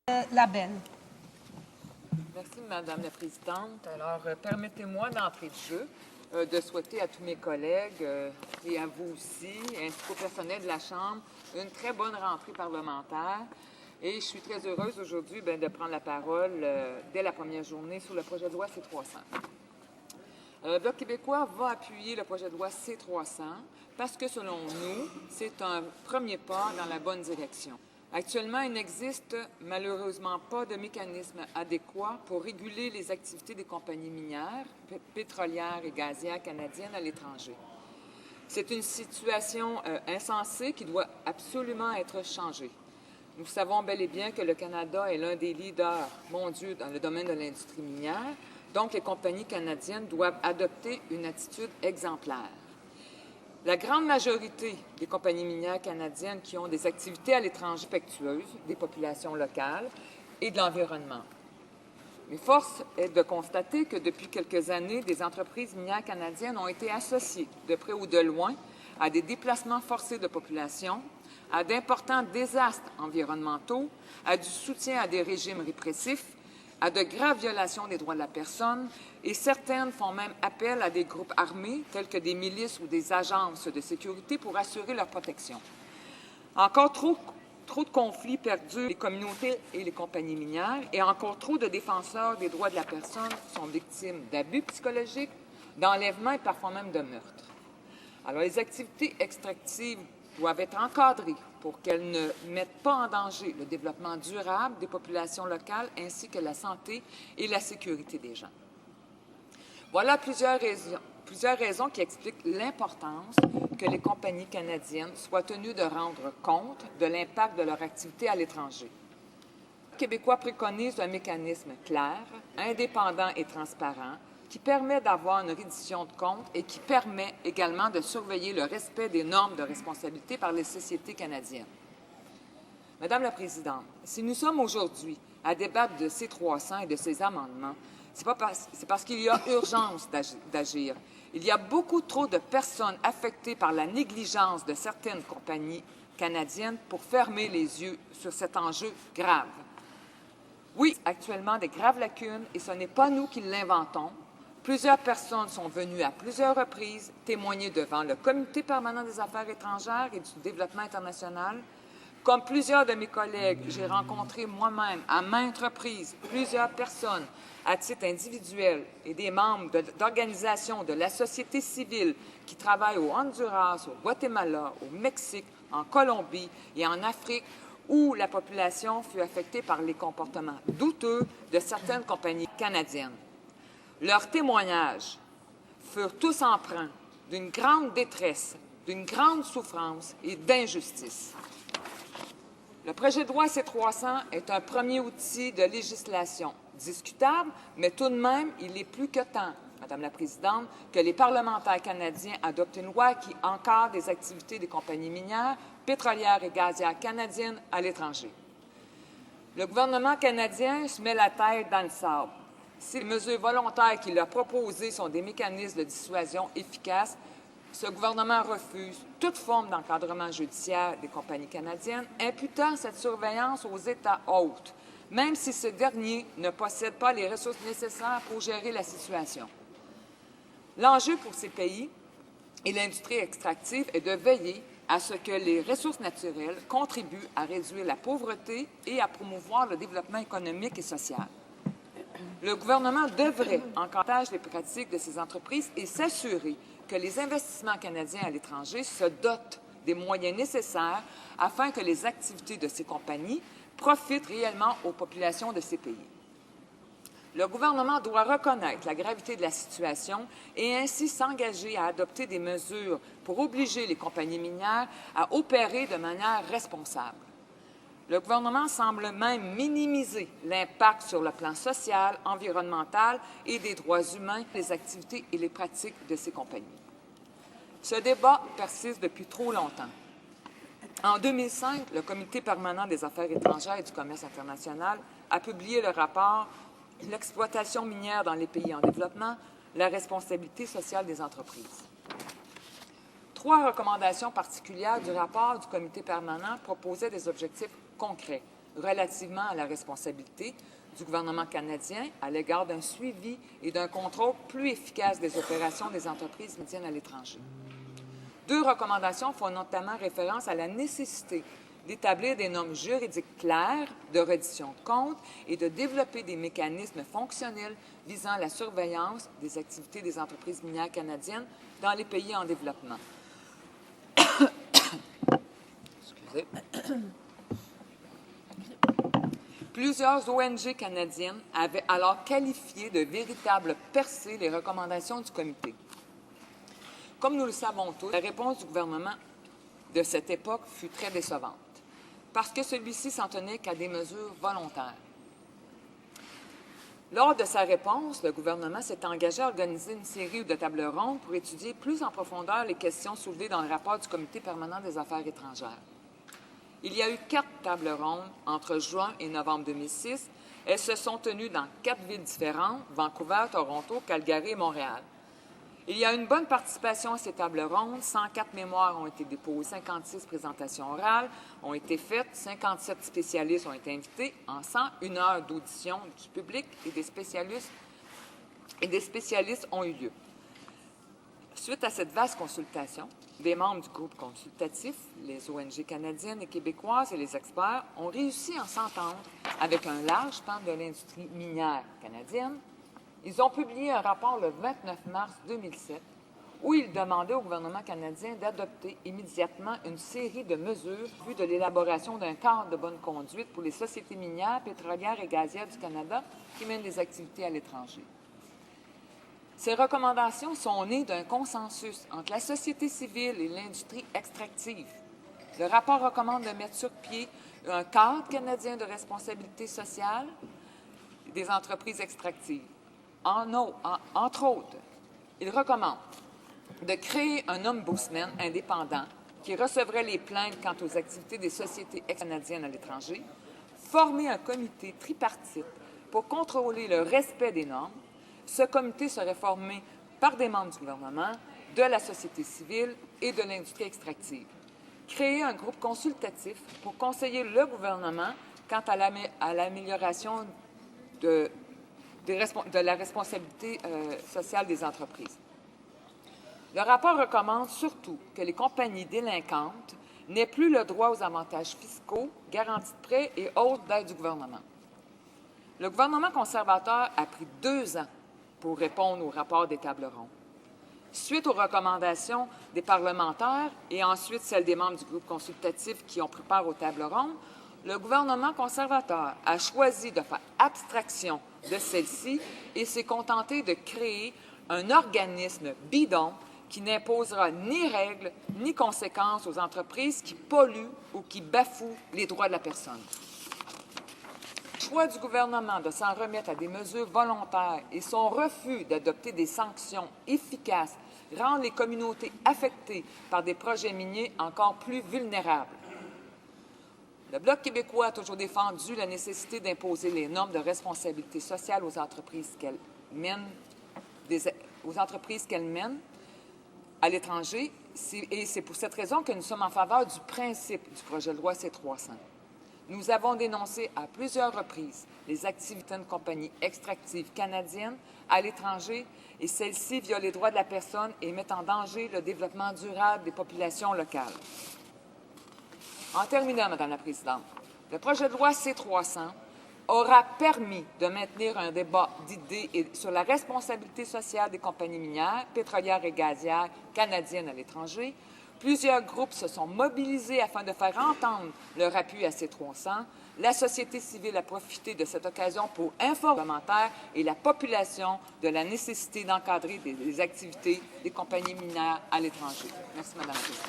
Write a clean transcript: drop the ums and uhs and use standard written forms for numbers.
Labelle. Merci, Madame la Présidente. Alors, permettez-moi d'entrée de jeu de souhaiter à tous mes collègues et à vous aussi, ainsi qu'au personnel de la Chambre, une très bonne rentrée parlementaire. Et je suis très heureuse aujourd'hui de prendre la parole dès la première journée sur le projet de loi C-300. Le Bloc québécois va appuyer le projet de loi C-300 parce que, selon nous, c'est un premier pas dans la bonne direction. Actuellement, il n'existe malheureusement pas de mécanisme adéquat pour réguler les activités des compagnies minières, pétrolières et gazières canadiennes à l'étranger. C'est une situation insensée qui doit absolument être changée. Nous savons bel et bien que le Canada est l'un des leaders mondiaux dans le domaine de l'industrie minière, donc les compagnies canadiennes doivent adopter une attitude exemplaire. La grande majorité des compagnies minières canadiennes qui ont des activités à l'étranger respectueuses des populations locales et de l'environnement. Mais force est de constater que depuis quelques années, des entreprises minières canadiennes ont été associées, de près ou de loin, à des déplacements forcés de population, à d'importants désastres environnementaux, à du soutien à des régimes répressifs, à de graves violations des droits de la personne, et certaines font même appel à des groupes armés, tels que des milices ou des agences de sécurité, pour assurer leur protection. Encore trop de conflits perdurent les communautés et les compagnies minières, et encore trop de défenseurs des droits de la personne sont victimes d'abus psychologiques, d'enlèvements et parfois même de meurtres. Alors, les activités extractives doivent être encadrées pour qu'elles ne mettent pas en danger le développement durable des populations locales ainsi que la santé et la sécurité des gens. Voilà plusieurs raisons qui expliquent l'importance que les compagnies canadiennes soient tenues de rendre compte de l'impact de leur activité à l'étranger. Le Québécois préconise un mécanisme clair, indépendant et transparent qui permet d'avoir une reddition de comptes et qui permet également de surveiller le respect des normes de responsabilité par les sociétés canadiennes. Madame la Présidente, si nous sommes aujourd'hui à débattre de C-300 et de ses amendements, c'est parce qu'il y a urgence d'agir. Il y a beaucoup trop de personnes affectées par la négligence de certaines compagnies canadiennes pour fermer les yeux sur cet enjeu grave. Oui, actuellement, des graves lacunes, et ce n'est pas nous qui l'inventons. Plusieurs personnes sont venues à plusieurs reprises témoigner devant le Comité permanent des affaires étrangères et du développement international. Comme plusieurs de mes collègues, j'ai rencontré moi-même à maintes reprises plusieurs personnes à titre individuel et des membres d'organisations de la société civile qui travaillent au Honduras, au Guatemala, au Mexique, en Colombie et en Afrique, où la population fut affectée par les comportements douteux de certaines compagnies canadiennes. Leurs témoignages furent tous empreints d'une grande détresse, d'une grande souffrance et d'injustice. Le projet de loi C-300 est un premier outil de législation discutable, mais tout de même, il est plus que temps, Madame la Présidente, que les parlementaires canadiens adoptent une loi qui encadre les activités des compagnies minières, pétrolières et gazières canadiennes à l'étranger. Le gouvernement canadien se met la tête dans le sable. Si les mesures volontaires qu'il a proposées sont des mécanismes de dissuasion efficaces, ce gouvernement refuse toute forme d'encadrement judiciaire des compagnies canadiennes, imputant cette surveillance aux États hôtes, même si ce dernier ne possède pas les ressources nécessaires pour gérer la situation. L'enjeu pour ces pays et l'industrie extractive est de veiller à ce que les ressources naturelles contribuent à réduire la pauvreté et à promouvoir le développement économique et social. Le gouvernement devrait encadrer les pratiques de ces entreprises et s'assurer que les investissements canadiens à l'étranger se dotent des moyens nécessaires afin que les activités de ces compagnies profitent réellement aux populations de ces pays. Le gouvernement doit reconnaître la gravité de la situation et ainsi s'engager à adopter des mesures pour obliger les compagnies minières à opérer de manière responsable. Le gouvernement semble même minimiser l'impact sur le plan social, environnemental et des droits humains des activités et les pratiques de ces compagnies. Ce débat persiste depuis trop longtemps. En 2005, le Comité permanent des affaires étrangères et du commerce international a publié le rapport « L'exploitation minière dans les pays en développement, la responsabilité sociale des entreprises ». 3 recommandations particulières du rapport du Comité permanent proposaient des objectifs concrets. relativement à la responsabilité du gouvernement canadien à l'égard d'un suivi et d'un contrôle plus efficace des opérations des entreprises canadiennes à l'étranger. 2 recommandations font notamment référence à la nécessité d'établir des normes juridiques claires de reddition de comptes et de développer des mécanismes fonctionnels visant la surveillance des activités des entreprises minières canadiennes dans les pays en développement. Excusez. Plusieurs ONG canadiennes avaient alors qualifié de véritables percées les recommandations du comité. Comme nous le savons tous, la réponse du gouvernement de cette époque fut très décevante, parce que celui-ci s'en tenait qu'à des mesures volontaires. Lors de sa réponse, le gouvernement s'est engagé à organiser une série de tables rondes pour étudier plus en profondeur les questions soulevées dans le rapport du Comité permanent des affaires étrangères. Il y a eu 4 tables rondes entre juin et novembre 2006. Elles se sont tenues dans 4 villes différentes, Vancouver, Toronto, Calgary et Montréal. Il y a une bonne participation à ces tables rondes. 104 mémoires ont été déposées, 56 présentations orales ont été faites, 57 spécialistes ont été invités en 101 heures d'audition du public et des spécialistes ont eu lieu. Suite à cette vaste consultation, des membres du groupe consultatif, les ONG canadiennes et québécoises et les experts ont réussi à s'entendre avec un large pan de l'industrie minière canadienne. Ils ont publié un rapport le 29 mars 2007 où ils demandaient au gouvernement canadien d'adopter immédiatement une série de mesures en vue de l'élaboration d'un cadre de bonne conduite pour les sociétés minières, pétrolières et gazières du Canada qui mènent des activités à l'étranger. Ces recommandations sont nées d'un consensus entre la société civile et l'industrie extractive. Le rapport recommande de mettre sur pied un cadre canadien de responsabilité sociale des entreprises extractives. Entre autres, il recommande de créer un ombudsman indépendant qui recevrait les plaintes quant aux activités des sociétés canadiennes à l'étranger, former un comité tripartite pour contrôler le respect des normes. Ce comité serait formé par des membres du gouvernement, de la société civile et de l'industrie extractive. Créer un groupe consultatif pour conseiller le gouvernement quant à l'amélioration de la responsabilité sociale des entreprises. Le rapport recommande surtout que les compagnies délinquantes n'aient plus le droit aux avantages fiscaux, garanties de prêts et autres d'aides du gouvernement. Le gouvernement conservateur a pris 2 ans pour répondre au rapport des tables rondes. Suite aux recommandations des parlementaires et ensuite celles des membres du groupe consultatif qui ont pris part aux tables rondes, le gouvernement conservateur a choisi de faire abstraction de celle-ci et s'est contenté de créer un organisme bidon qui n'imposera ni règles ni conséquences aux entreprises qui polluent ou qui bafouent les droits de la personne. Le choix du gouvernement de s'en remettre à des mesures volontaires et son refus d'adopter des sanctions efficaces rendent les communautés affectées par des projets miniers encore plus vulnérables. Le Bloc québécois a toujours défendu la nécessité d'imposer les normes de responsabilité sociale aux entreprises qu'elles mènent, à l'étranger. Et c'est pour cette raison que nous sommes en faveur du principe du projet de loi C-300. Nous avons dénoncé à plusieurs reprises les activités de compagnies extractives canadiennes à l'étranger et celles-ci violent les droits de la personne et mettent en danger le développement durable des populations locales. En terminant, Madame la Présidente, le projet de loi C-300 aura permis de maintenir un débat d'idées sur la responsabilité sociale des compagnies minières, pétrolières et gazières canadiennes à l'étranger. Plusieurs groupes se sont mobilisés afin de faire entendre leur appui à C-300. La société civile a profité de cette occasion pour informer les parlementaires et la population de la nécessité d'encadrer les activités des compagnies minières à l'étranger. Merci, Madame la Présidente.